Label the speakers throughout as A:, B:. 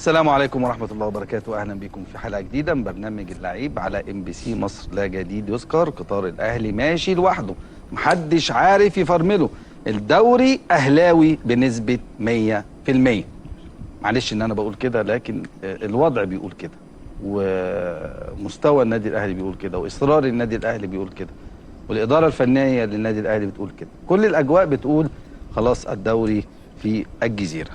A: السلام عليكم ورحمة الله وبركاته. أهلا بكم في حلقة جديدة من برنامج اللعيب على MBC مصر. لا جديد يذكر، قطار الأهلي ماشي لوحده، محدش عارف يفرمله. الدوري أهلاوي بنسبة 100%. معلش إن أنا بقول كده، لكن الوضع بيقول كده، ومستوى النادي الأهلي بيقول كده، وإصرار النادي الأهلي بيقول كده، والإدارة الفنية للنادي الأهلي بتقول كده. كل الأجواء بتقول خلاص الدوري في الجزيرة.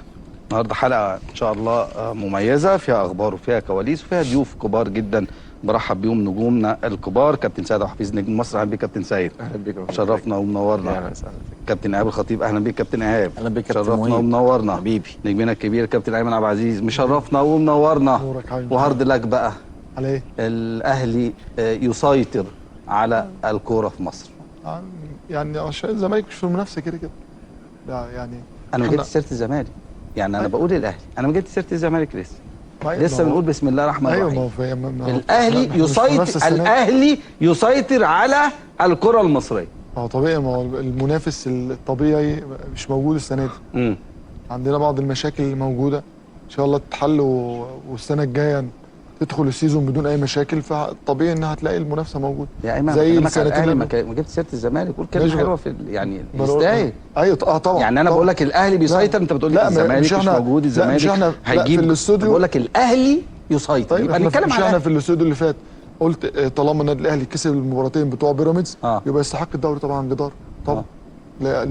A: النهارده حلقه ان شاء الله مميزه، فيها اخبار وفيها كواليس وفيها ضيوف كبار جدا. برحب بيهم نجومنا الكبار، كابتن سيد أبو حفيظ نجم مصر. اهلا بيك كابتن سيد.
B: اهلا بيك،
A: شرفنا ومنورنا.
B: اهلا وسهلا.
A: كابتن ايهاب الخطيب، اهلا بيك كابتن ايهاب.
B: اهلا بيك كابتن
A: شرفنا ومنورنا
B: حبيبي.
A: نجمنا الكبير كابتن ايمن عبد العزيز، مشرفنا ومنورنا. وهارد لك بقى
C: على ايه؟
A: الاهلي يسيطر على الكوره في مصر.
C: يعني عشان الزمالك مش في المنافسه كده يعني
A: انا ما جبتش سيره الزمالك، يعني انا بقول الاهلي، انا ما جبتش سيره الزمالك لسه بنقول بسم الله الرحمن الرحيم. الاهلي يسيطر، الاهلي يسيطر على الكره المصريه.
C: هو طبيعي، ما هو المنافس الطبيعي مش موجود السنه دي. عندنا بعض المشاكل اللي موجوده ان شاء الله تتحل، والسنه الجايه تدخل السيزون بدون اي مشاكل، فطبيعي انها هتلاقي المنافسه موجوده.
A: يا ايمن
C: زي السنتين
A: ما جبت سيره الزمالك، قول كلمه حلوه في يعني يستاهل.
C: ايوه طبعا.
A: يعني انا بقول لك الاهلي بيسيطر، انت بتقول لي الزمالك مش موجود، الزمالك هيجيب.
C: في الاستوديو
A: بقول لك الاهلي يسيطر.
C: طيب
A: يبقى نتكلم
C: على احنا في الاستوديو اللي فات قلت طالما النادي الاهلي كسب المباراتين بتوع بيراميدز يبقى يستحق الدوري طبعا جدار طبعا. لا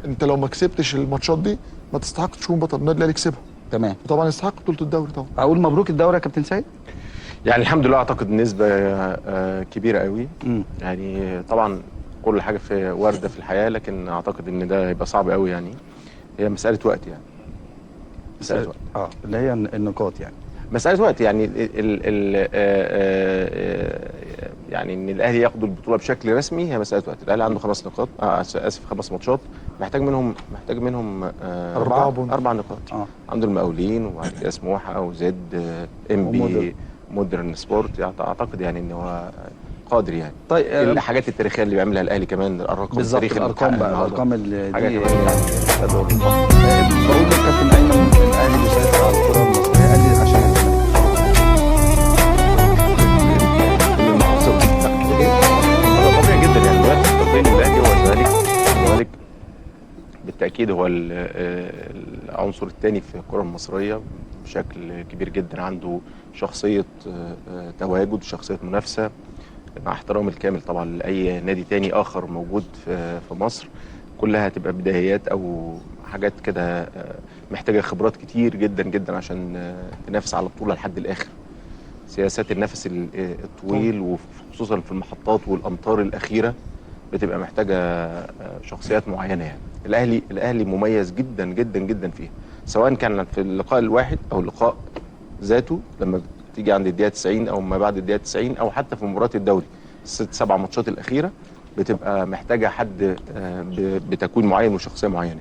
C: انت لو ما كسبتش الماتشات دي ما تستحقش تكون بطل. النادي الاهلي كسبها
A: تمام،
C: طبعا يستحق بطوله الدوري طبعا.
A: اقول مبروك الدوري يا كابتن سيد.
B: يعني الحمد لله، اعتقد نسبه كبيره قوي. يعني طبعا كل حاجه في وارده في الحياه، لكن اعتقد ان ده هيبقى صعب قوي. يعني هي مساله وقت، يعني مساله وقت.
A: اللي هي النقاط، يعني
B: مساله وقت. يعني يعني ان الاهلي ياخد البطوله بشكل رسمي هي مساله وقت. الاهلي عنده 5 نقاط، اسف 5 ماتشات، محتاج منهم 4 نقاط. عنده المقاولين وبعد كده سموحه وزد MB مودرن سبورت. اعتقد يعني ان هو قادر. يعني
A: طيب
B: الحاجات التاريخيه اللي بيعملها الاهلي كمان، الارقام
A: بالظبط، الارقام بقى، الارقام اللي دي
B: بقول
A: للكابتن ايمن الاهلي بيسيطر على الكره المصريه. قال لي عشان
B: طبيعي جدا. يعني دلوقتي التقييم الاهلي هو الزمالك بالتاكيد هو العنصر الثاني في الكره المصريه بشكل كبير جدا. عنده شخصيه تواجد وشخصيه منافسه، مع احترام الكامل طبعا لاي نادي تاني اخر موجود في مصر. كلها هتبقى بدايات او حاجات كده محتاجه خبرات كتير جدا جدا عشان تنافس على البطوله لحد الاخر. سياسات النفس الطويل وخصوصا في المحطات والامطار الاخيره بتبقى محتاجه شخصيات معينه. يعني الاهلي مميز جدا جدا جدا فيها، سواء كان في اللقاء الواحد او اللقاء ذاته لما تيجي عند الدقيقه 90 او ما بعد الدقيقه 90، او حتى في مباراه الدوري 6-7 ماتشات الاخيره بتبقى محتاجه حد بتكوين معين وشخصيه معينه.